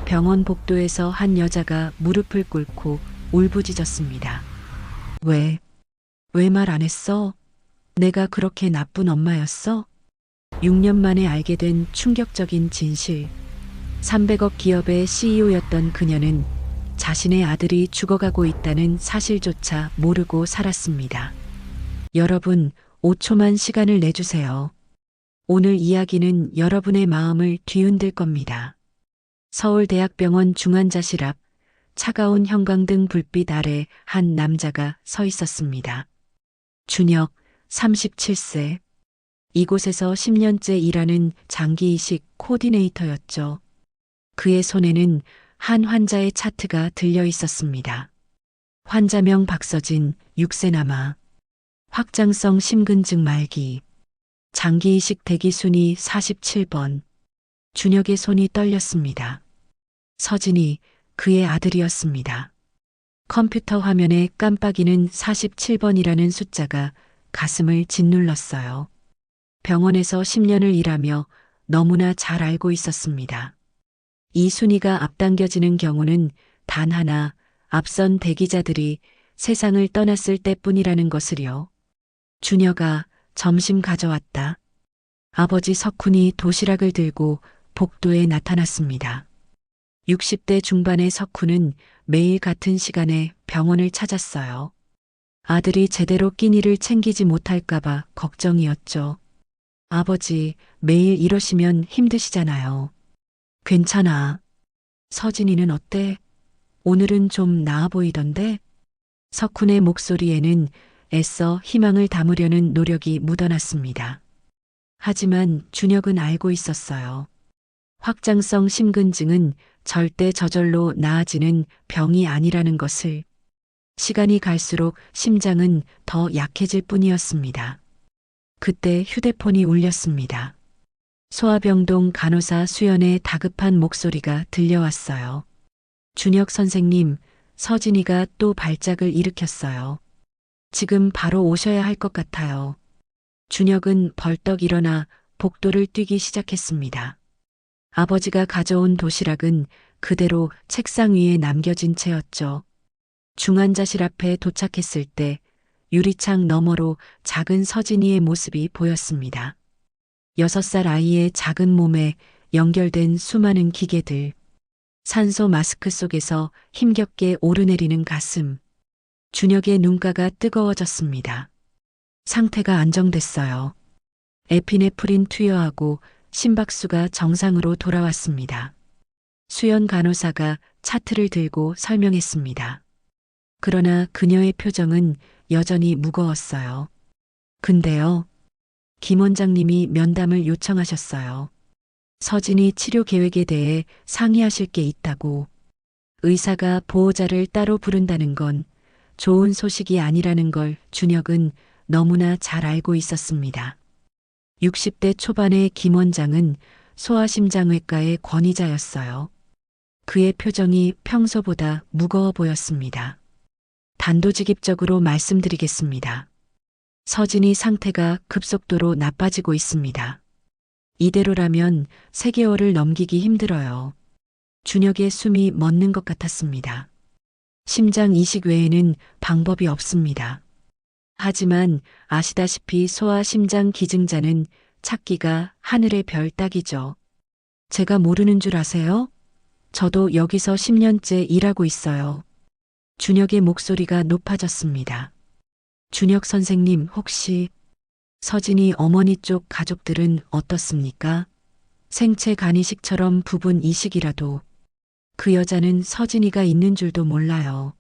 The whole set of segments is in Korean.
병원 복도에서 한 여자가 무릎을 꿇고 울부짖었습니다. 왜? 왜 말 안 했어? 내가 그렇게 나쁜 엄마였어? 6년 만에 알게 된 충격적인 진실. 300억 기업의 CEO였던 그녀는 자신의 아들이 죽어가고 있다는 사실조차 모르고 살았습니다. 여러분, 5초만 시간을 내주세요. 오늘 이야기는 여러분의 마음을 뒤흔들 겁니다. 서울대학병원 중환자실 앞 차가운 형광등 불빛 아래 한 남자가 서 있었습니다. 준혁, 37세. 이곳에서 10년째 일하는 장기이식 코디네이터였죠. 그의 손에는 한 환자의 차트가 들려 있었습니다. 환자명 박서진, 6세 남아. 확장성 심근증 말기. 장기이식 대기 순위 47번. 준혁의 손이 떨렸습니다. 서진이 그의 아들이었습니다. 컴퓨터 화면에 깜빡이는 47번이라는 숫자가 가슴을 짓눌렀어요. 병원에서 10년을 일하며 너무나 잘 알고 있었습니다. 이 순위가 앞당겨지는 경우는 단 하나, 앞선 대기자들이 세상을 떠났을 때뿐이라는 것을요. 준혁아, 점심 가져왔다. 아버지 석훈이 도시락을 들고 복도에 나타났습니다. 60대 중반의 석훈은 매일 같은 시간에 병원을 찾았어요. 아들이 제대로 끼니를 챙기지 못할까봐 걱정이었죠. 아버지, 매일 이러시면 힘드시잖아요. 괜찮아. 서진이는 어때? 오늘은 좀 나아 보이던데? 석훈의 목소리에는 애써 희망을 담으려는 노력이 묻어났습니다. 하지만 준혁은 알고 있었어요. 확장성 심근증은 절대 저절로 나아지는 병이 아니라는 것을. 시간이 갈수록 심장은 더 약해질 뿐이었습니다. 그때 휴대폰이 울렸습니다. 소아병동 간호사 수연의 다급한 목소리가 들려왔어요. 준혁 선생님, 서진이가 또 발작을 일으켰어요. 지금 바로 오셔야 할 것 같아요. 준혁은 벌떡 일어나 복도를 뛰기 시작했습니다. 아버지가 가져온 도시락은 그대로 책상 위에 남겨진 채였죠. 중환자실 앞에 도착했을 때 유리창 너머로 작은 서진이의 모습이 보였습니다. 6살 아이의 작은 몸에 연결된 수많은 기계들. 산소 마스크 속에서 힘겹게 오르내리는 가슴. 준혁의 눈가가 뜨거워졌습니다. 상태가 안정됐어요. 에피네프린 투여하고 심박수가 정상으로 돌아왔습니다. 수연 간호사가 차트를 들고 설명했습니다. 그러나 그녀의 표정은 여전히 무거웠어요. 근데요, 김 원장님이 면담을 요청하셨어요. 서진이 치료 계획에 대해 상의하실 게 있다고. 의사가 보호자를 따로 부른다는 건 좋은 소식이 아니라는 걸 준혁은 너무나 잘 알고 있었습니다. 60대 초반의 김 원장은 소아심장외과의 권위자였어요. 그의 표정이 평소보다 무거워 보였습니다. 단도직입적으로 말씀드리겠습니다. 서진이 상태가 급속도로 나빠지고 있습니다. 이대로라면 3개월을 넘기기 힘들어요. 준혁의 숨이 멎는 것 같았습니다. 심장 이식 외에는 방법이 없습니다. 하지만 아시다시피 소아 심장 기증자는 찾기가 하늘의 별 따기죠. 제가 모르는 줄 아세요? 저도 여기서 10년째 일하고 있어요. 준혁의 목소리가 높아졌습니다. 준혁 선생님, 혹시 서진이 어머니 쪽 가족들은 어떻습니까? 생체 간이식처럼 부분 이식이라도. 그 여자는 서진이가 있는 줄도 몰라요.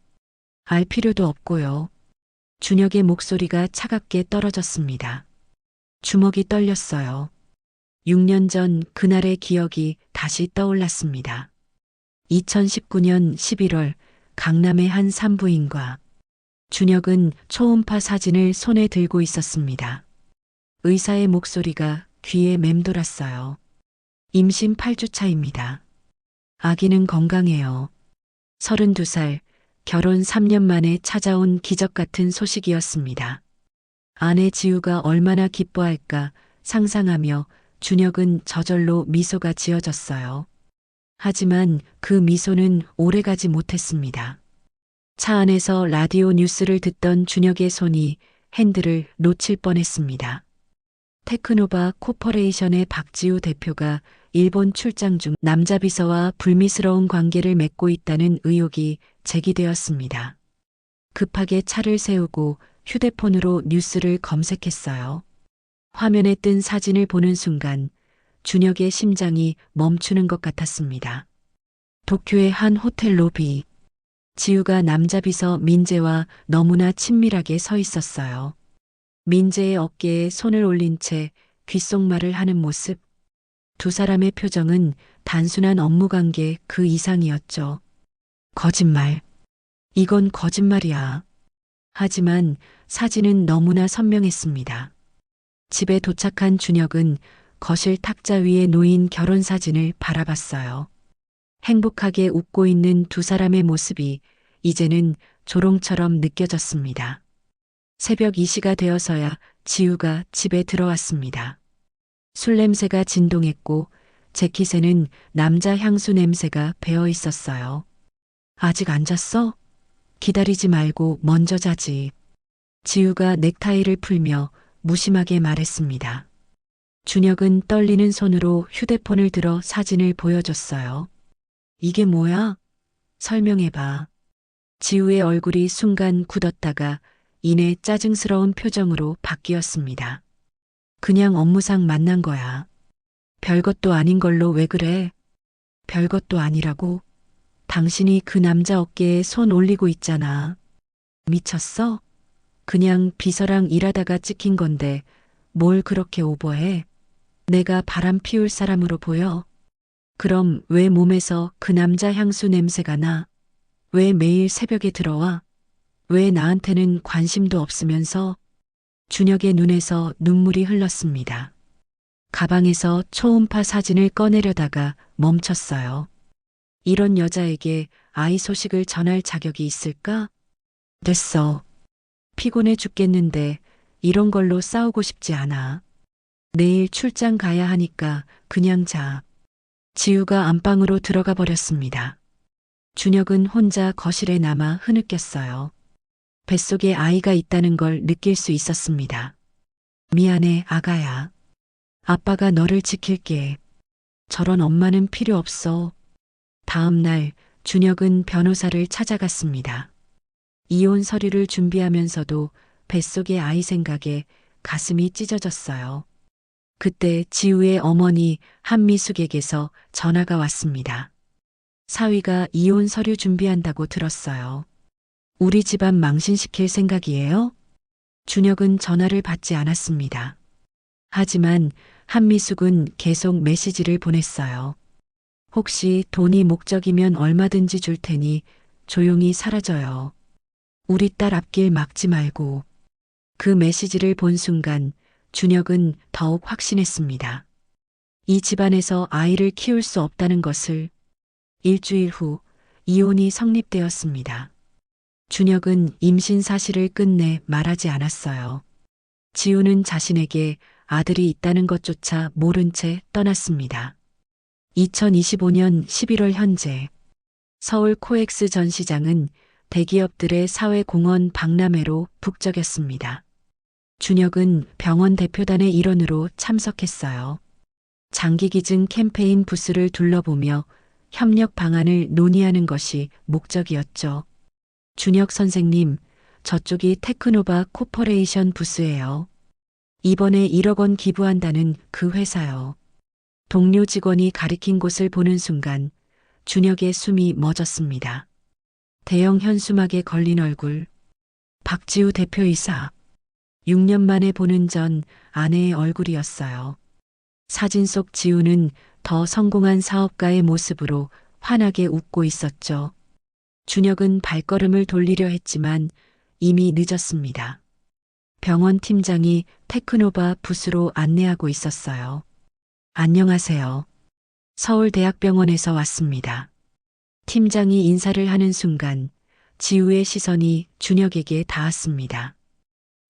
알 필요도 없고요. 준혁의 목소리가 차갑게 떨어졌습니다. 주먹이 떨렸어요. 6년 전 그날의 기억이 다시 떠올랐습니다. 2019년 11월 강남의 한 산부인과. 준혁은 초음파 사진을 손에 들고 있었습니다. 의사의 목소리가 귀에 맴돌았어요. 임신 8주 차입니다. 아기는 건강해요. 32살, 결혼 3년 만에 찾아온 기적 같은 소식이었습니다. 아내 지우가 얼마나 기뻐할까 상상하며 준혁은 저절로 미소가 지어졌어요. 하지만 그 미소는 오래가지 못했습니다. 차 안에서 라디오 뉴스를 듣던 준혁의 손이 핸들을 놓칠 뻔했습니다. 테크노바 코퍼레이션의 박지우 대표가 일본 출장 중 남자 비서와 불미스러운 관계를 맺고 있다는 의혹이 제기되었습니다. 급하게 차를 세우고 휴대폰으로 뉴스를 검색했어요. 화면에 뜬 사진을 보는 순간 준혁의 심장이 멈추는 것 같았습니다. 도쿄의 한 호텔 로비. 지우가 남자 비서 민재와 너무나 친밀하게 서 있었어요. 민재의 어깨에 손을 올린 채 귓속말을 하는 모습. 두 사람의 표정은 단순한 업무 관계 그 이상이었죠. 거짓말. 이건 거짓말이야. 하지만 사진은 너무나 선명했습니다. 집에 도착한 준혁은 거실 탁자 위에 놓인 결혼 사진을 바라봤어요. 행복하게 웃고 있는 두 사람의 모습이 이제는 조롱처럼 느껴졌습니다. 새벽 2시가 되어서야 지우가 집에 들어왔습니다. 술 냄새가 진동했고 재킷에는 남자 향수 냄새가 배어 있었어요. 아직 안 잤어? 기다리지 말고 먼저 자지. 지우가 넥타이를 풀며 무심하게 말했습니다. 준혁은 떨리는 손으로 휴대폰을 들어 사진을 보여줬어요. 이게 뭐야? 설명해봐. 지우의 얼굴이 순간 굳었다가 이내 짜증스러운 표정으로 바뀌었습니다. 그냥 업무상 만난 거야. 별것도 아닌 걸로 왜 그래? 별것도 아니라고? 당신이 그 남자 어깨에 손 올리고 있잖아. 미쳤어? 그냥 비서랑 일하다가 찍힌 건데 뭘 그렇게 오버해? 내가 바람 피울 사람으로 보여? 그럼 왜 몸에서 그 남자 향수 냄새가 나? 왜 매일 새벽에 들어와? 왜 나한테는 관심도 없으면서? 준혁의 눈에서 눈물이 흘렀습니다. 가방에서 초음파 사진을 꺼내려다가 멈췄어요. 이런 여자에게 아이 소식을 전할 자격이 있을까? 됐어. 피곤해 죽겠는데 이런 걸로 싸우고 싶지 않아. 내일 출장 가야 하니까 그냥 자. 지우가 안방으로 들어가 버렸습니다. 준혁은 혼자 거실에 남아 흐느꼈어요. 뱃속에 아이가 있다는 걸 느낄 수 있었습니다. 미안해, 아가야. 아빠가 너를 지킬게. 저런 엄마는 필요 없어. 다음 날 준혁은 변호사를 찾아갔습니다. 이혼 서류를 준비하면서도 뱃속의 아이 생각에 가슴이 찢어졌어요. 그때 지우의 어머니 한미숙에게서 전화가 왔습니다. 사위가 이혼 서류 준비한다고 들었어요. 우리 집안 망신시킬 생각이에요? 준혁은 전화를 받지 않았습니다. 하지만 한미숙은 계속 메시지를 보냈어요. 혹시 돈이 목적이면 얼마든지 줄 테니 조용히 사라져요. 우리 딸 앞길 막지 말고. 그 메시지를 본 순간 준혁은 더욱 확신했습니다. 이 집안에서 아이를 키울 수 없다는 것을. 일주일 후 이혼이 성립되었습니다. 준혁은 임신 사실을 끝내 말하지 않았어요. 지우는 자신에게 아들이 있다는 것조차 모른 채 떠났습니다. 2025년 11월 현재 서울 코엑스 전시장은 대기업들의 사회공헌 박람회로 북적였습니다. 준혁은 병원 대표단의 일원으로 참석했어요. 장기기증 캠페인 부스를 둘러보며 협력 방안을 논의하는 것이 목적이었죠. 준혁 선생님, 저쪽이 테크노바 코퍼레이션 부스예요. 이번에 1억 원 기부한다는 그 회사요. 동료 직원이 가리킨 곳을 보는 순간 준혁의 숨이 멎었습니다. 대형 현수막에 걸린 얼굴. 박지우 대표이사. 6년 만에 보는 전 아내의 얼굴이었어요. 사진 속 지우는 더 성공한 사업가의 모습으로 환하게 웃고 있었죠. 준혁은 발걸음을 돌리려 했지만 이미 늦었습니다. 병원 팀장이 테크노바 부스로 안내하고 있었어요. 안녕하세요. 서울대학병원에서 왔습니다. 팀장이 인사를 하는 순간 지우의 시선이 준혁에게 닿았습니다.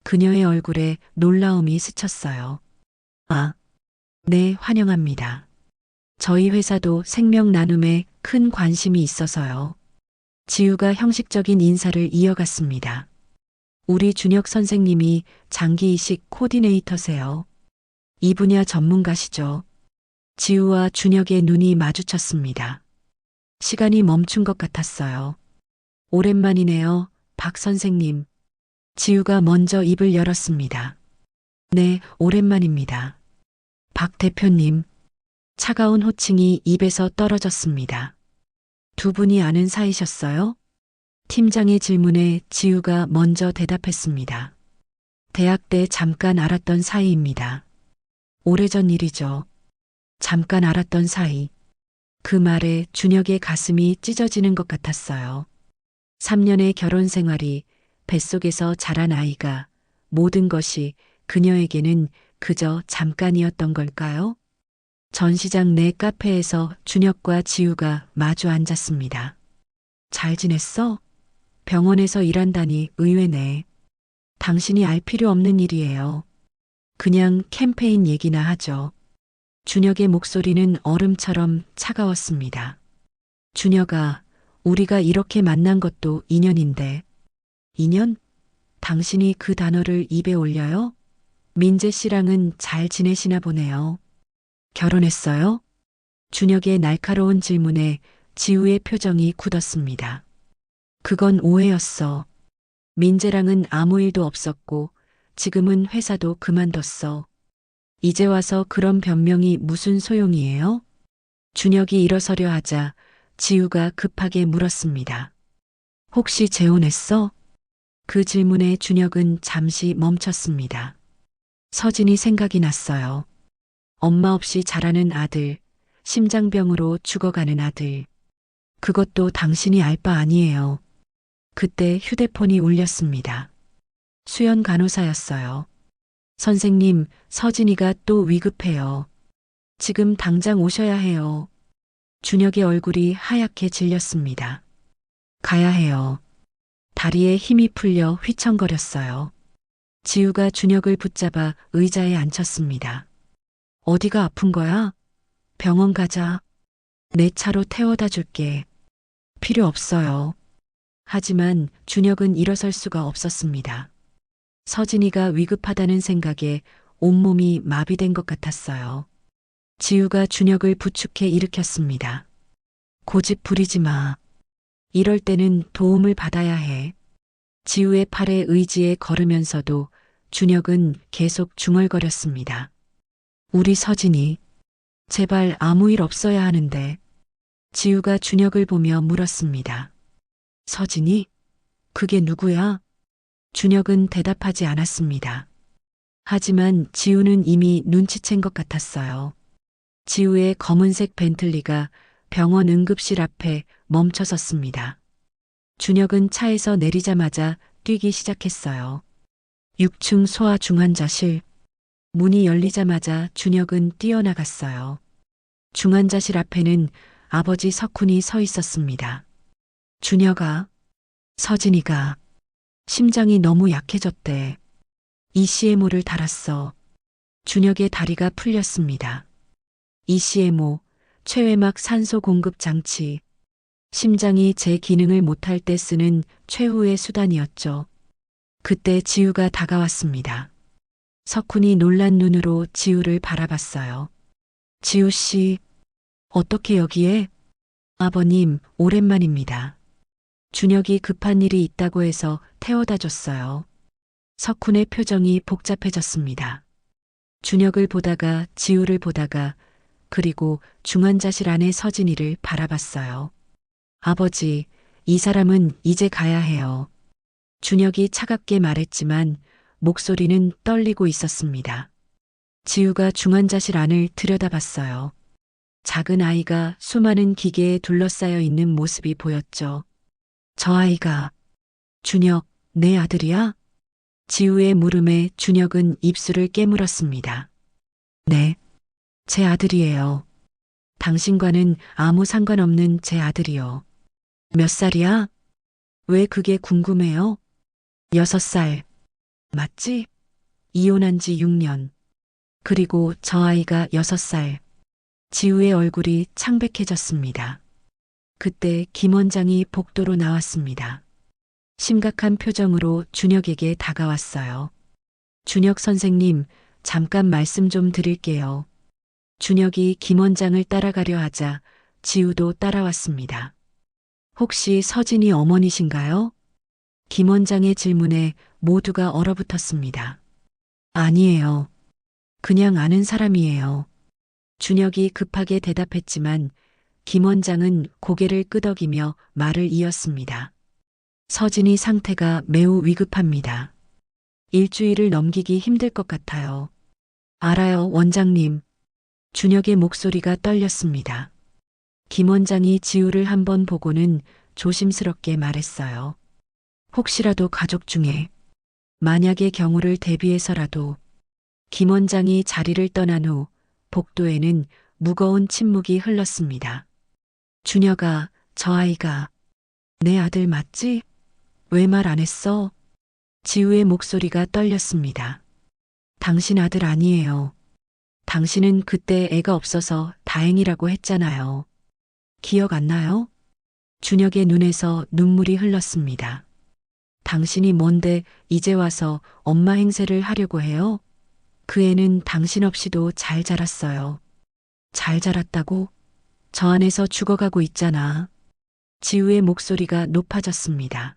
그녀의 얼굴에 놀라움이 스쳤어요. 아, 네, 환영합니다. 저희 회사도 생명 나눔에 큰 관심이 있어서요. 지우가 형식적인 인사를 이어갔습니다. 우리 준혁 선생님이 장기 이식 코디네이터세요. 이 분야 전문가시죠. 지우와 준혁의 눈이 마주쳤습니다. 시간이 멈춘 것 같았어요. 오랜만이네요, 박 선생님. 지우가 먼저 입을 열었습니다. 네, 오랜만입니다. 박 대표님. 차가운 호칭이 입에서 떨어졌습니다. 두 분이 아는 사이셨어요? 팀장의 질문에 지우가 먼저 대답했습니다. 대학 때 잠깐 알았던 사이입니다. 오래전 일이죠. 잠깐 알았던 사이. 그 말에 준혁의 가슴이 찢어지는 것 같았어요. 3년의 결혼 생활이, 뱃속에서 자란 아이가, 모든 것이 그녀에게는 그저 잠깐이었던 걸까요? 전시장 내 카페에서 준혁과 지우가 마주 앉았습니다. 잘 지냈어? 병원에서 일한다니 의외네. 당신이 알 필요 없는 일이에요. 그냥 캠페인 얘기나 하죠. 준혁의 목소리는 얼음처럼 차가웠습니다. 준혁아, 우리가 이렇게 만난 것도 인연인데. 인연? 당신이 그 단어를 입에 올려요? 민재 씨랑은 잘 지내시나 보네요. 결혼했어요? 준혁의 날카로운 질문에 지우의 표정이 굳었습니다. 그건 오해였어. 민재랑은 아무 일도 없었고 지금은 회사도 그만뒀어. 이제 와서 그런 변명이 무슨 소용이에요? 준혁이 일어서려 하자 지우가 급하게 물었습니다. 혹시 재혼했어? 그 질문에 준혁은 잠시 멈췄습니다. 서진이 생각이 났어요. 엄마 없이 자라는 아들, 심장병으로 죽어가는 아들. 그것도 당신이 알 바 아니에요. 그때 휴대폰이 울렸습니다. 수연 간호사였어요. 선생님, 서진이가 또 위급해요. 지금 당장 오셔야 해요. 준혁의 얼굴이 하얗게 질렸습니다. 가야 해요. 다리에 힘이 풀려 휘청거렸어요. 지우가 준혁을 붙잡아 의자에 앉혔습니다. 어디가 아픈 거야? 병원 가자. 내 차로 태워다 줄게. 필요 없어요. 하지만 준혁은 일어설 수가 없었습니다. 서진이가 위급하다는 생각에 온몸이 마비된 것 같았어요. 지우가 준혁을 부축해 일으켰습니다. 고집 부리지 마. 이럴 때는 도움을 받아야 해. 지우의 팔에 의지에 걸으면서도 준혁은 계속 중얼거렸습니다. 우리 서진이, 제발 아무 일 없어야 하는데. 지우가 준혁을 보며 물었습니다. 서진이? 그게 누구야? 준혁은 대답하지 않았습니다. 하지만 지우는 이미 눈치챈 것 같았어요. 지우의 검은색 벤틀리가 병원 응급실 앞에 멈춰 섰습니다. 준혁은 차에서 내리자마자 뛰기 시작했어요. 6층 소아 중환자실. 문이 열리자마자 준혁은 뛰어나갔어요. 중환자실 앞에는 아버지 석훈이 서 있었습니다. 준혁아, 서진이가 심장이 너무 약해졌대. ECMO를 달았어. 준혁의 다리가 풀렸습니다. ECMO, 최외막 산소 공급 장치. 심장이 제 기능을 못할 때 쓰는 최후의 수단이었죠. 그때 지우가 다가왔습니다. 석훈이 놀란 눈으로 지우를 바라봤어요. 지우 씨, 어떻게 여기에? 아버님, 오랜만입니다. 준혁이 급한 일이 있다고 해서 태워다 줬어요. 석훈의 표정이 복잡해졌습니다. 준혁을 보다가 지우를 보다가 그리고 중환자실 안의 서진이를 바라봤어요. 아버지, 이 사람은 이제 가야 해요. 준혁이 차갑게 말했지만 목소리는 떨리고 있었습니다. 지우가 중환자실 안을 들여다봤어요. 작은 아이가 수많은 기계에 둘러싸여 있는 모습이 보였죠. 저 아이가, 준혁, 내 아들이야? 지우의 물음에 준혁은 입술을 깨물었습니다. 네, 제 아들이에요. 당신과는 아무 상관없는 제 아들이요. 몇 살이야? 왜 그게 궁금해요? 6살. 맞지? 이혼한 지 6년. 그리고 저 아이가 6살. 지우의 얼굴이 창백해졌습니다. 그때 김 원장이 복도로 나왔습니다. 심각한 표정으로 준혁에게 다가왔어요. 준혁 선생님, 잠깐 말씀 좀 드릴게요. 준혁이 김 원장을 따라가려 하자 지우도 따라왔습니다. 혹시 서진이 어머니신가요? 김 원장의 질문에 모두가 얼어붙었습니다. 아니에요. 그냥 아는 사람이에요. 준혁이 급하게 대답했지만 김 원장은 고개를 끄덕이며 말을 이었습니다. 서진이 상태가 매우 위급합니다. 일주일을 넘기기 힘들 것 같아요. 알아요, 원장님. 준혁의 목소리가 떨렸습니다. 김 원장이 지우를 한번 보고는 조심스럽게 말했어요. 혹시라도 가족 중에 만약의 경우를 대비해서라도. 김 원장이 자리를 떠난 후 복도에는 무거운 침묵이 흘렀습니다. 준혁아, 저 아이가 내 아들 맞지? 왜 말 안 했어? 지우의 목소리가 떨렸습니다. 당신 아들 아니에요. 당신은 그때 애가 없어서 다행이라고 했잖아요. 기억 안 나요? 준혁의 눈에서 눈물이 흘렀습니다. 당신이 뭔데 이제 와서 엄마 행세를 하려고 해요? 그 애는 당신 없이도 잘 자랐어요. 잘 자랐다고? 저 안에서 죽어가고 있잖아. 지우의 목소리가 높아졌습니다.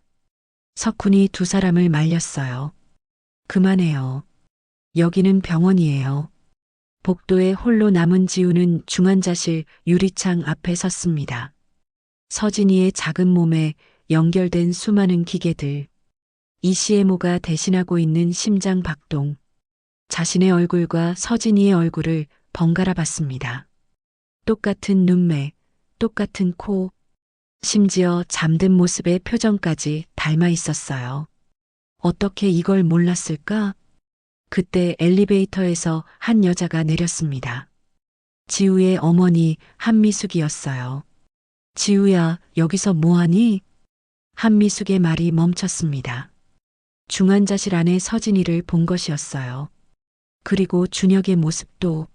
석훈이 두 사람을 말렸어요. 그만해요. 여기는 병원이에요. 복도에 홀로 남은 지우는 중환자실 유리창 앞에 섰습니다. 서진이의 작은 몸에 연결된 수많은 기계들. ECMO가 대신하고 있는 심장 박동. 자신의 얼굴과 서진이의 얼굴을 번갈아 봤습니다. 똑같은 눈매, 똑같은 코, 심지어 잠든 모습의 표정까지 닮아 있었어요. 어떻게 이걸 몰랐을까? 그때 엘리베이터에서 한 여자가 내렸습니다. 지우의 어머니 한미숙이었어요. 지우야, 여기서 뭐하니? 한미숙의 말이 멈췄습니다. 중환자실 안에 서진이를 본 것이었어요. 그리고 준혁의 모습도.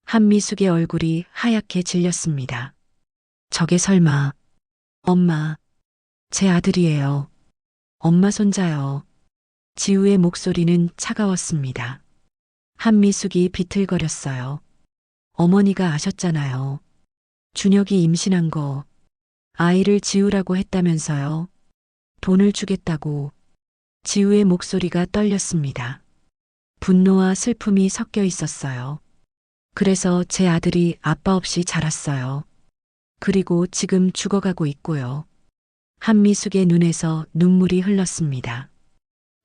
한미숙의 얼굴이 하얗게 질렸습니다. 저게 설마. 엄마. 제 아들이에요. 엄마 손자요. 지우의 목소리는 차가웠습니다. 한미숙이 비틀거렸어요. 어머니가 아셨잖아요. 준혁이 임신한 거. 아이를 지우라고 했다면서요. 돈을 주겠다고. 지우의 목소리가 떨렸습니다. 분노와 슬픔이 섞여 있었어요. 그래서 제 아들이 아빠 없이 자랐어요. 그리고 지금 죽어가고 있고요. 한미숙의 눈에서 눈물이 흘렀습니다.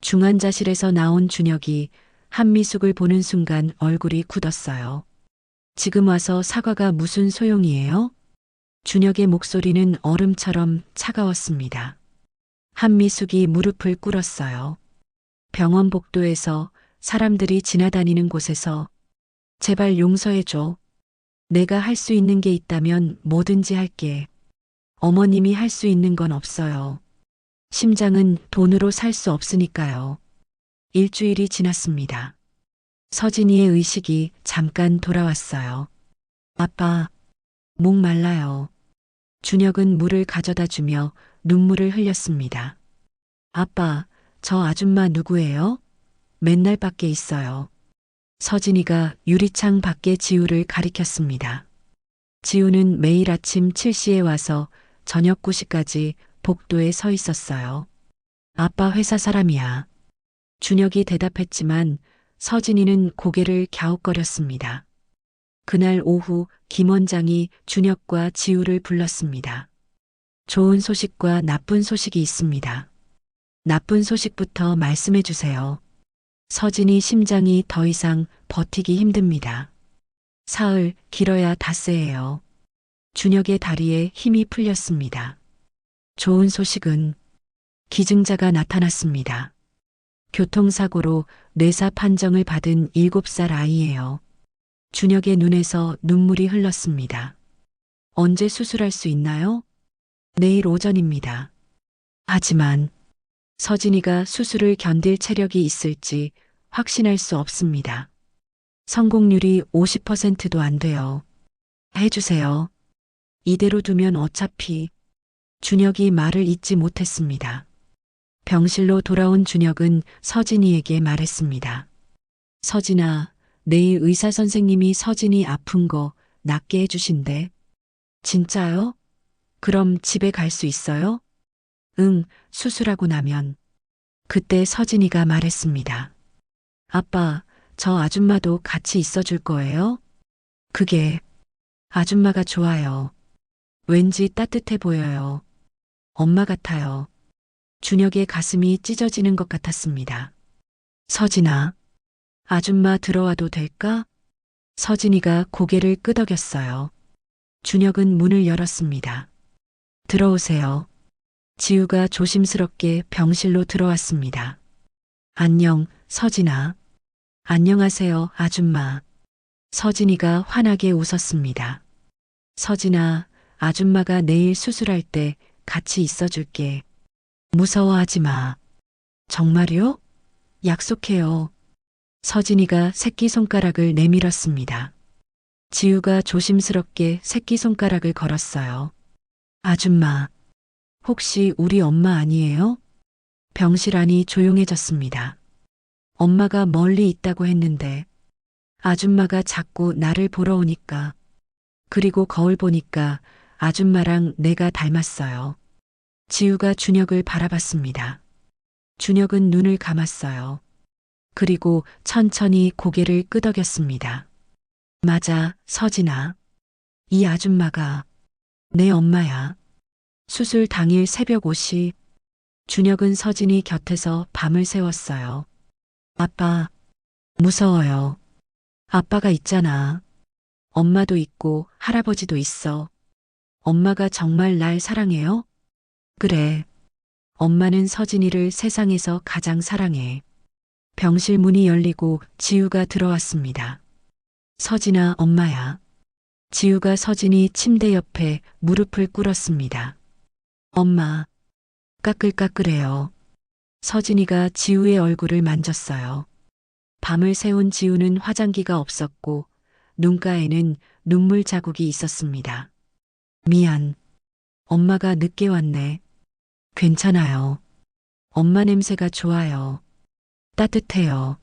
중환자실에서 나온 준혁이 한미숙을 보는 순간 얼굴이 굳었어요. 지금 와서 사과가 무슨 소용이에요? 준혁의 목소리는 얼음처럼 차가웠습니다. 한미숙이 무릎을 꿇었어요. 병원 복도에서 사람들이 지나다니는 곳에서 제발 용서해줘. 내가 할 수 있는 게 있다면 뭐든지 할게. 어머님이 할 수 있는 건 없어요. 심장은 돈으로 살 수 없으니까요. 일주일이 지났습니다. 서진이의 의식이 잠깐 돌아왔어요. 아빠, 목 말라요. 준혁은 물을 가져다 주며 눈물을 흘렸습니다. 아빠, 저 아줌마 누구예요? 맨날 밖에 있어요. 서진이가 유리창 밖에 지우를 가리켰습니다. 지우는 매일 아침 7시에 와서 저녁 9시까지 복도에 서 있었어요. 아빠 회사 사람이야. 준혁이 대답했지만 서진이는 고개를 갸웃거렸습니다. 그날 오후 김 원장이 준혁과 지우를 불렀습니다. 좋은 소식과 나쁜 소식이 있습니다. 나쁜 소식부터 말씀해 주세요. 서진이 심장이 더 이상 버티기 힘듭니다. 사흘, 길어야 닷새예요. 준혁의 다리에 힘이 풀렸습니다. 좋은 소식은 기증자가 나타났습니다. 교통사고로 뇌사 판정을 받은 7살 아이예요. 준혁의 눈에서 눈물이 흘렀습니다. 언제 수술할 수 있나요? 내일 오전입니다. 하지만 서진이가 수술을 견딜 체력이 있을지 확신할 수 없습니다. 성공률이 50%도 안 돼요. 해주세요. 이대로 두면 어차피 준혁이 말을 잇지 못했습니다. 병실로 돌아온 준혁은 서진이에게 말했습니다. 서진아, 내일 의사 선생님이 서진이 아픈 거 낫게 해주신대. 진짜요? 그럼 집에 갈 수 있어요? 응, 수술하고 나면. 그때 서진이가 말했습니다. 아빠, 저 아줌마도 같이 있어 줄 거예요? 그게 아줌마가 좋아요. 왠지 따뜻해 보여요. 엄마 같아요. 준혁의 가슴이 찢어지는 것 같았습니다. 서진아, 아줌마 들어와도 될까? 서진이가 고개를 끄덕였어요. 준혁은 문을 열었습니다. 들어오세요. 지우가 조심스럽게 병실로 들어왔습니다. 안녕, 서진아. 안녕하세요, 아줌마. 서진이가 환하게 웃었습니다. 서진아, 아줌마가 내일 수술할 때 같이 있어줄게. 무서워하지 마. 정말요? 약속해요. 서진이가 새끼손가락을 내밀었습니다. 지우가 조심스럽게 새끼손가락을 걸었어요. 아줌마, 혹시 우리 엄마 아니에요? 병실 안이 조용해졌습니다. 엄마가 멀리 있다고 했는데 아줌마가 자꾸 나를 보러 오니까 그리고 거울 보니까 아줌마랑 내가 닮았어요. 지우가 준혁을 바라봤습니다. 준혁은 눈을 감았어요. 그리고 천천히 고개를 끄덕였습니다. 맞아, 서진아. 이 아줌마가 내 엄마야. 수술 당일 새벽 5시, 준혁은 서진이 곁에서 밤을 새웠어요. 아빠, 무서워요. 아빠가 있잖아. 엄마도 있고 할아버지도 있어. 엄마가 정말 날 사랑해요? 그래. 엄마는 서진이를 세상에서 가장 사랑해. 병실 문이 열리고 지우가 들어왔습니다. 서진아, 엄마야. 지우가 서진이 침대 옆에 무릎을 꿇었습니다. 엄마, 까끌까끌해요. 서진이가 지우의 얼굴을 만졌어요. 밤을 새운 지우는 화장기가 없었고 눈가에는 눈물 자국이 있었습니다. 미안. 엄마가 늦게 왔네. 괜찮아요. 엄마 냄새가 좋아요. 따뜻해요.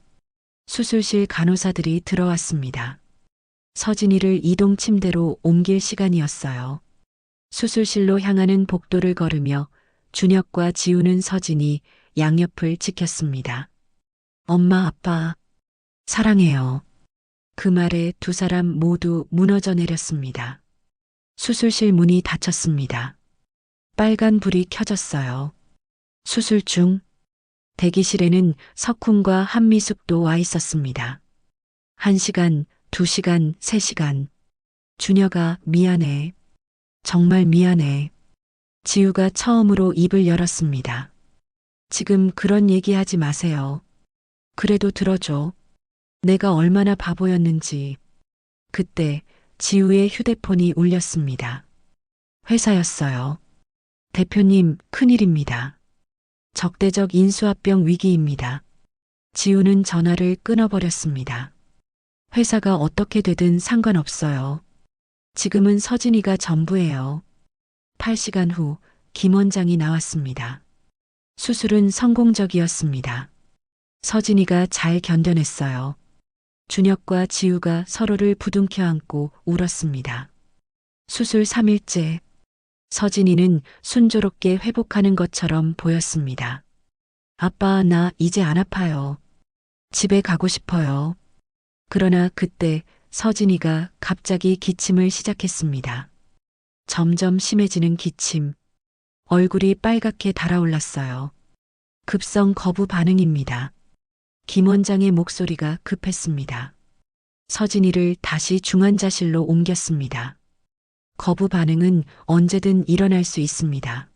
수술실 간호사들이 들어왔습니다. 서진이를 이동 침대로 옮길 시간이었어요. 수술실로 향하는 복도를 걸으며 준혁과 지우는 서진이 양옆을 지켰습니다. 엄마, 아빠, 사랑해요. 그 말에 두 사람 모두 무너져 내렸습니다. 수술실 문이 닫혔습니다. 빨간 불이 켜졌어요. 수술 중 대기실에는 석훈과 한미숙도 와 있었습니다. 1시간, 2시간, 3시간. 준혁아, 미안해. 정말 미안해. 지우가 처음으로 입을 열었습니다. 지금 그런 얘기하지 마세요. 그래도 들어줘. 내가 얼마나 바보였는지. 그때 지우의 휴대폰이 울렸습니다. 회사였어요. 대표님, 큰일입니다. 적대적 인수합병 위기입니다. 지우는 전화를 끊어버렸습니다. 회사가 어떻게 되든 상관없어요. 지금은 서진이가 전부예요. 8시간 후 김 원장이 나왔습니다. 수술은 성공적이었습니다. 서진이가 잘 견뎌냈어요. 준혁과 지우가 서로를 부둥켜 안고 울었습니다. 수술 3일째. 서진이는 순조롭게 회복하는 것처럼 보였습니다. 아빠, 나 이제 안 아파요. 집에 가고 싶어요. 그러나 그때 서진이가 갑자기 기침을 시작했습니다. 점점 심해지는 기침. 얼굴이 빨갛게 달아올랐어요. 급성 거부 반응입니다. 김 원장의 목소리가 급했습니다. 서진이를 다시 중환자실로 옮겼습니다. 거부 반응은 언제든 일어날 수 있습니다.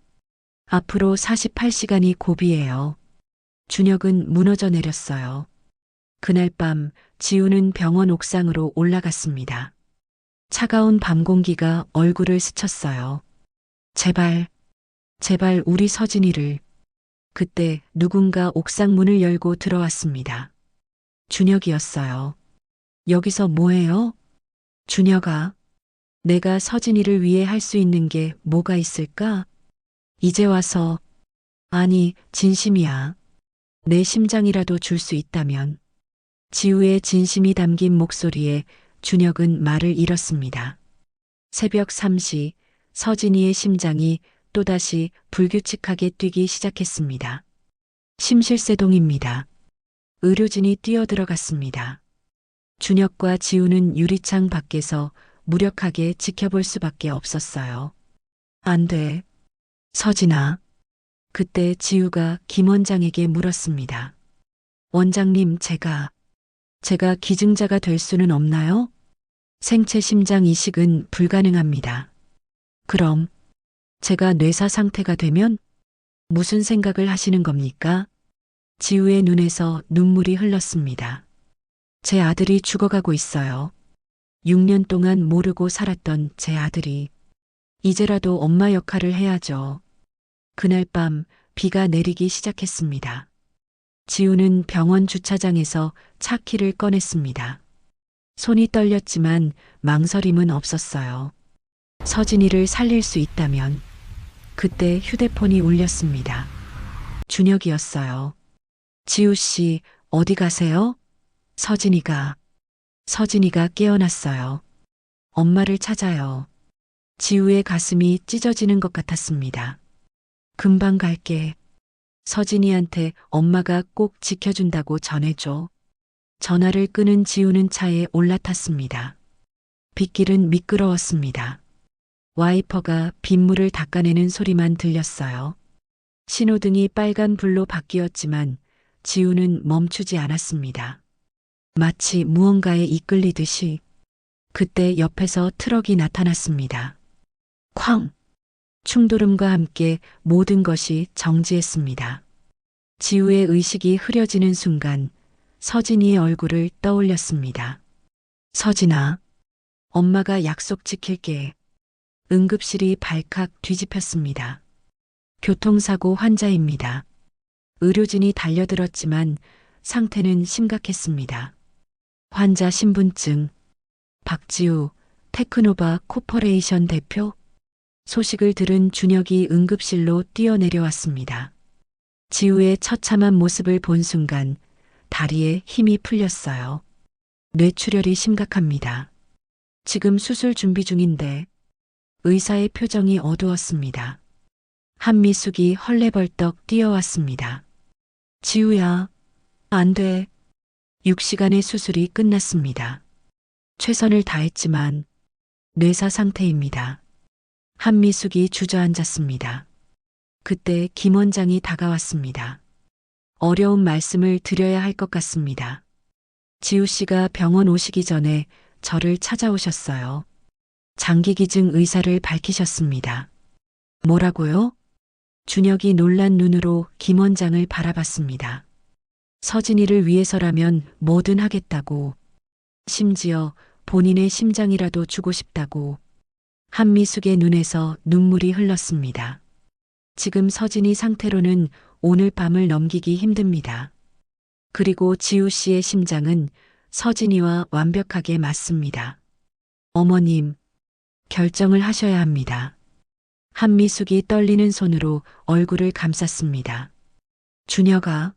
앞으로 48시간이 고비예요. 준혁은 무너져 내렸어요. 그날 밤 지우는 병원 옥상으로 올라갔습니다. 차가운 밤 공기가 얼굴을 스쳤어요. 제발, 제발 우리 서진이를. 그때 누군가 옥상 문을 열고 들어왔습니다. 준혁이었어요. 여기서 뭐해요? 준혁아. 내가 서진이를 위해 할 수 있는 게 뭐가 있을까? 이제 와서, 아니, 진심이야. 내 심장이라도 줄 수 있다면. 지우의 진심이 담긴 목소리에 준혁은 말을 잃었습니다. 새벽 3시 서진이의 심장이 또다시 불규칙하게 뛰기 시작했습니다. 심실세동입니다. 의료진이 뛰어들어갔습니다. 준혁과 지우는 유리창 밖에서 무력하게 지켜볼 수밖에 없었어요. 안 돼. 서진아. 그때 지우가 김 원장에게 물었습니다. 원장님, 제가 기증자가 될 수는 없나요? 생체 심장 이식은 불가능합니다. 그럼 제가 뇌사 상태가 되면 무슨 생각을 하시는 겁니까? 지우의 눈에서 눈물이 흘렀습니다. 제 아들이 죽어가고 있어요. 6년 동안 모르고 살았던 제 아들이 이제라도 엄마 역할을 해야죠. 그날 밤 비가 내리기 시작했습니다. 지우는 병원 주차장에서 차 키를 꺼냈습니다. 손이 떨렸지만 망설임은 없었어요. 서진이를 살릴 수 있다면. 그때 휴대폰이 울렸습니다. 준혁이었어요. 지우 씨, 어디 가세요? 서진이가 깨어났어요. 엄마를 찾아요. 지우의 가슴이 찢어지는 것 같았습니다. 금방 갈게. 서진이한테 엄마가 꼭 지켜준다고 전해줘. 전화를 끄는 지우는 차에 올라탔습니다. 빗길은 미끄러웠습니다. 와이퍼가 빗물을 닦아내는 소리만 들렸어요. 신호등이 빨간 불로 바뀌었지만 지우는 멈추지 않았습니다. 마치 무언가에 이끌리듯이 그때 옆에서 트럭이 나타났습니다. 쾅! 충돌음과 함께 모든 것이 정지했습니다. 지우의 의식이 흐려지는 순간 서진이의 얼굴을 떠올렸습니다. 서진아, 엄마가 약속 지킬게. 응급실이 발칵 뒤집혔습니다. 교통사고 환자입니다. 의료진이 달려들었지만 상태는 심각했습니다. 환자 신분증, 박지우, 테크노바 코퍼레이션 대표. 소식을 들은 준혁이 응급실로 뛰어내려왔습니다. 지우의 처참한 모습을 본 순간 다리에 힘이 풀렸어요. 뇌출혈이 심각합니다. 지금 수술 준비 중인데. 의사의 표정이 어두웠습니다. 한미숙이 헐레벌떡 뛰어왔습니다. 지우야, 안 돼. 6시간의 수술이 끝났습니다. 최선을 다했지만 뇌사 상태입니다. 한미숙이 주저앉았습니다. 그때 김 원장이 다가왔습니다. 어려운 말씀을 드려야 할 것 같습니다. 지우 씨가 병원 오시기 전에 저를 찾아오셨어요. 장기기증 의사를 밝히셨습니다. 뭐라고요? 준혁이 놀란 눈으로 김 원장을 바라봤습니다. 서진이를 위해서라면 뭐든 하겠다고. 심지어 본인의 심장이라도 주고 싶다고. 한미숙의 눈에서 눈물이 흘렀습니다. 지금 서진이 상태로는 오늘 밤을 넘기기 힘듭니다. 그리고 지우 씨의 심장은 서진이와 완벽하게 맞습니다. 어머님, 결정을 하셔야 합니다. 한미숙이 떨리는 손으로 얼굴을 감쌌습니다. 준혁아.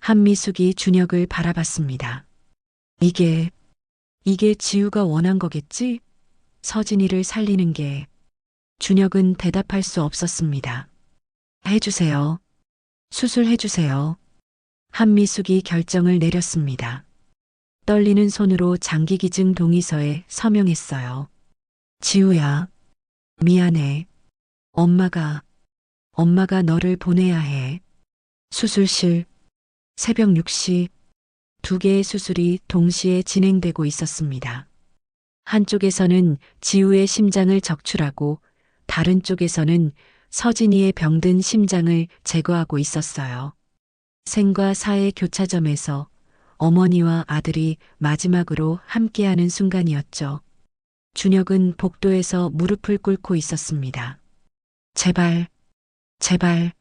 한미숙이 준혁을 바라봤습니다. 이게 지우가 원한 거겠지? 서진이를 살리는 게. 준혁은 대답할 수 없었습니다. 해주세요. 수술해주세요. 한미숙이 결정을 내렸습니다. 떨리는 손으로 장기기증 동의서에 서명했어요. 지우야, 미안해. 엄마가 너를 보내야 해. 수술실, 새벽 6시, 두 개의 수술이 동시에 진행되고 있었습니다. 한쪽에서는 지우의 심장을 적출하고 다른 쪽에서는 서진이의 병든 심장을 제거하고 있었어요. 생과 사의 교차점에서 어머니와 아들이 마지막으로 함께하는 순간이었죠. 준혁은 복도에서 무릎을 꿇고 있었습니다. 제발.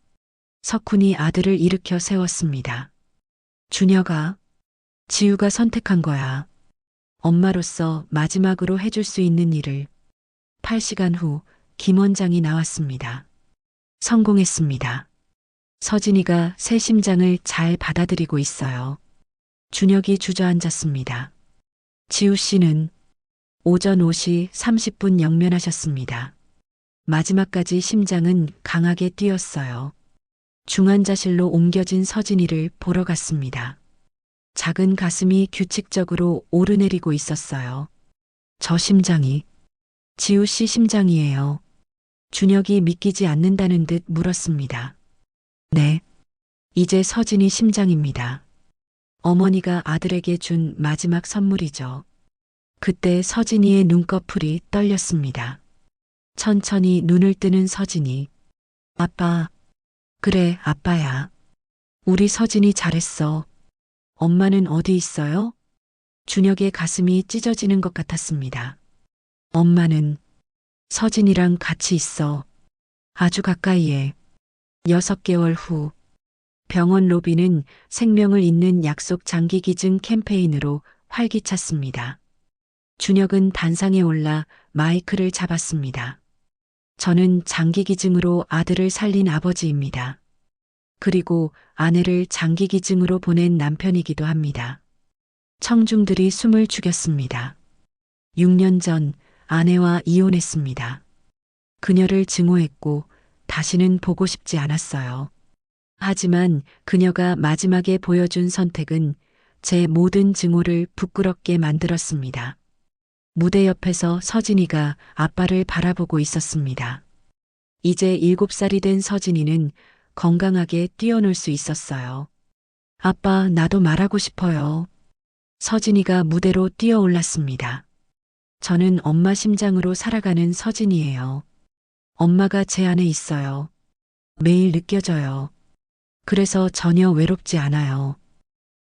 석훈이 아들을 일으켜 세웠습니다. 준혁아, 지우가 선택한 거야. 엄마로서 마지막으로 해줄 수 있는 일을. 48시간 후 김 원장이 나왔습니다. 성공했습니다. 서진이가 새 심장을 잘 받아들이고 있어요. 준혁이 주저앉았습니다. 지우 씨는 오전 5시 30분 영면하셨습니다. 마지막까지 심장은 강하게 뛰었어요. 중환자실로 옮겨진 서진이를 보러 갔습니다. 작은 가슴이 규칙적으로 오르내리고 있었어요. 저 심장이 지우 씨 심장이에요. 준혁이 믿기지 않는다는 듯 물었습니다. 네. 이제 서진이 심장입니다. 어머니가 아들에게 준 마지막 선물이죠. 그때 서진이의 눈꺼풀이 떨렸습니다. 천천히 눈을 뜨는 서진이. 아빠. 그래, 아빠야. 우리 서진이 잘했어. 엄마는 어디 있어요? 준혁의 가슴이 찢어지는 것 같았습니다. 엄마는 서진이랑 같이 있어. 아주 가까이에. 6개월 후 병원 로비는 생명을 잇는 약속 장기 기증 캠페인으로 활기찼습니다. 준혁은 단상에 올라 마이크를 잡았습니다. 저는 장기 기증으로 아들을 살린 아버지입니다. 그리고 아내를 장기 기증으로 보낸 남편이기도 합니다. 청중들이 숨을 죽였습니다. 6년 전 아내와 이혼했습니다. 그녀를 증오했고 다시는 보고 싶지 않았어요. 하지만 그녀가 마지막에 보여준 선택은 제 모든 증오를 부끄럽게 만들었습니다. 무대 옆에서 서진이가 아빠를 바라보고 있었습니다. 이제 7살이 된 서진이는 건강하게 뛰어놀 수 있었어요. 아빠, 나도 말하고 싶어요. 서진이가 무대로 뛰어올랐습니다. 저는 엄마 심장으로 살아가는 서진이에요. 엄마가 제 안에 있어요. 매일 느껴져요. 그래서 전혀 외롭지 않아요.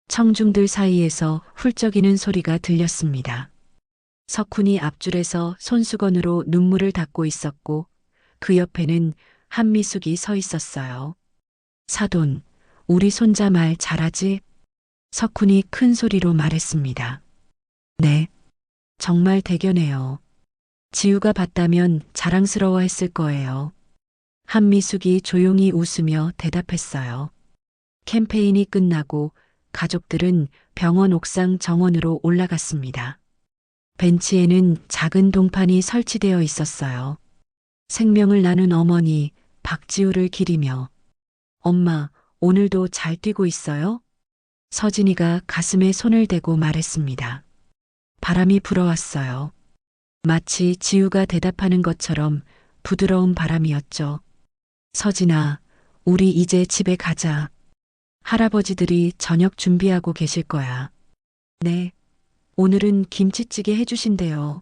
청중들 사이에서 훌쩍이는 소리가 들렸습니다. 석훈이 앞줄에서 손수건으로 눈물을 닦고 있었고 그 옆에는 한미숙이 서 있었어요. 사돈, 우리 손자 말 잘하지? 석훈이 큰 소리로 말했습니다. 네, 정말 대견해요. 지우가 봤다면 자랑스러워했을 거예요. 한미숙이 조용히 웃으며 대답했어요. 캠페인이 끝나고 가족들은 병원 옥상 정원으로 올라갔습니다. 벤치에는 작은 동판이 설치되어 있었어요. 생명을 나눈 어머니 박지우를 기리며 엄마, 오늘도 잘 뛰고 있어요? 서진이가 가슴에 손을 대고 말했습니다. 바람이 불어왔어요. 마치 지우가 대답하는 것처럼 부드러운 바람이었죠. 서진아, 우리 이제 집에 가자. 할아버지들이 저녁 준비하고 계실 거야. 네. 오늘은 김치찌개 해주신대요.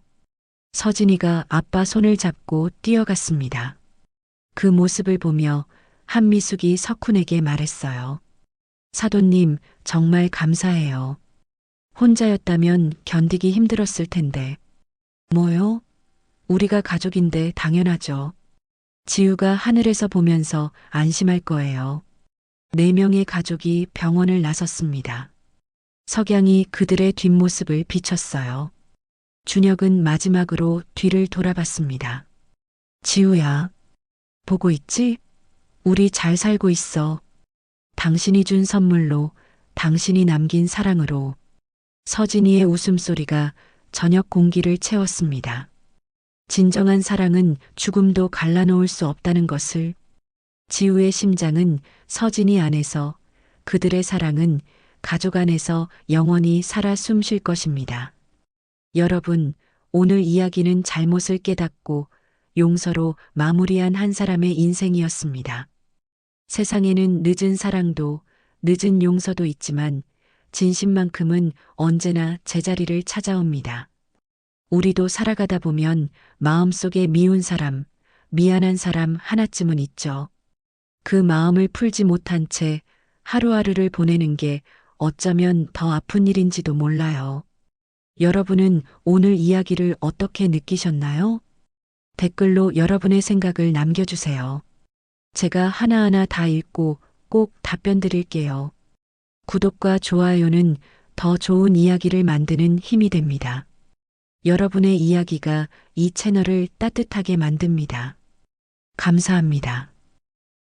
서진이가 아빠 손을 잡고 뛰어갔습니다. 그 모습을 보며 한미숙이 석훈에게 말했어요. 사돈님, 정말 감사해요. 혼자였다면 견디기 힘들었을 텐데. 뭐요? 우리가 가족인데 당연하죠. 지우가 하늘에서 보면서 안심할 거예요. 4명의 가족이 병원을 나섰습니다. 석양이 그들의 뒷모습을 비췄어요. 준혁은 마지막으로 뒤를 돌아봤습니다. 지우야, 보고 있지? 우리 잘 살고 있어. 당신이 준 선물로, 당신이 남긴 사랑으로. 서진이의 웃음소리가 저녁 공기를 채웠습니다. 진정한 사랑은 죽음도 갈라놓을 수 없다는 것을. 지우의 심장은 서진이 안에서, 그들의 사랑은 가족 안에서 영원히 살아 숨 쉴 것입니다. 여러분, 오늘 이야기는 잘못을 깨닫고 용서로 마무리한 한 사람의 인생이었습니다. 세상에는 늦은 사랑도, 늦은 용서도 있지만 진심만큼은 언제나 제자리를 찾아옵니다. 우리도 살아가다 보면 마음속에 미운 사람, 미안한 사람 하나쯤은 있죠. 그 마음을 풀지 못한 채 하루하루를 보내는 게 어쩌면 더 아픈 일인지도 몰라요. 여러분은 오늘 이야기를 어떻게 느끼셨나요? 댓글로 여러분의 생각을 남겨주세요. 제가 하나하나 다 읽고 꼭 답변 드릴게요. 구독과 좋아요는 더 좋은 이야기를 만드는 힘이 됩니다. 여러분의 이야기가 이 채널을 따뜻하게 만듭니다. 감사합니다.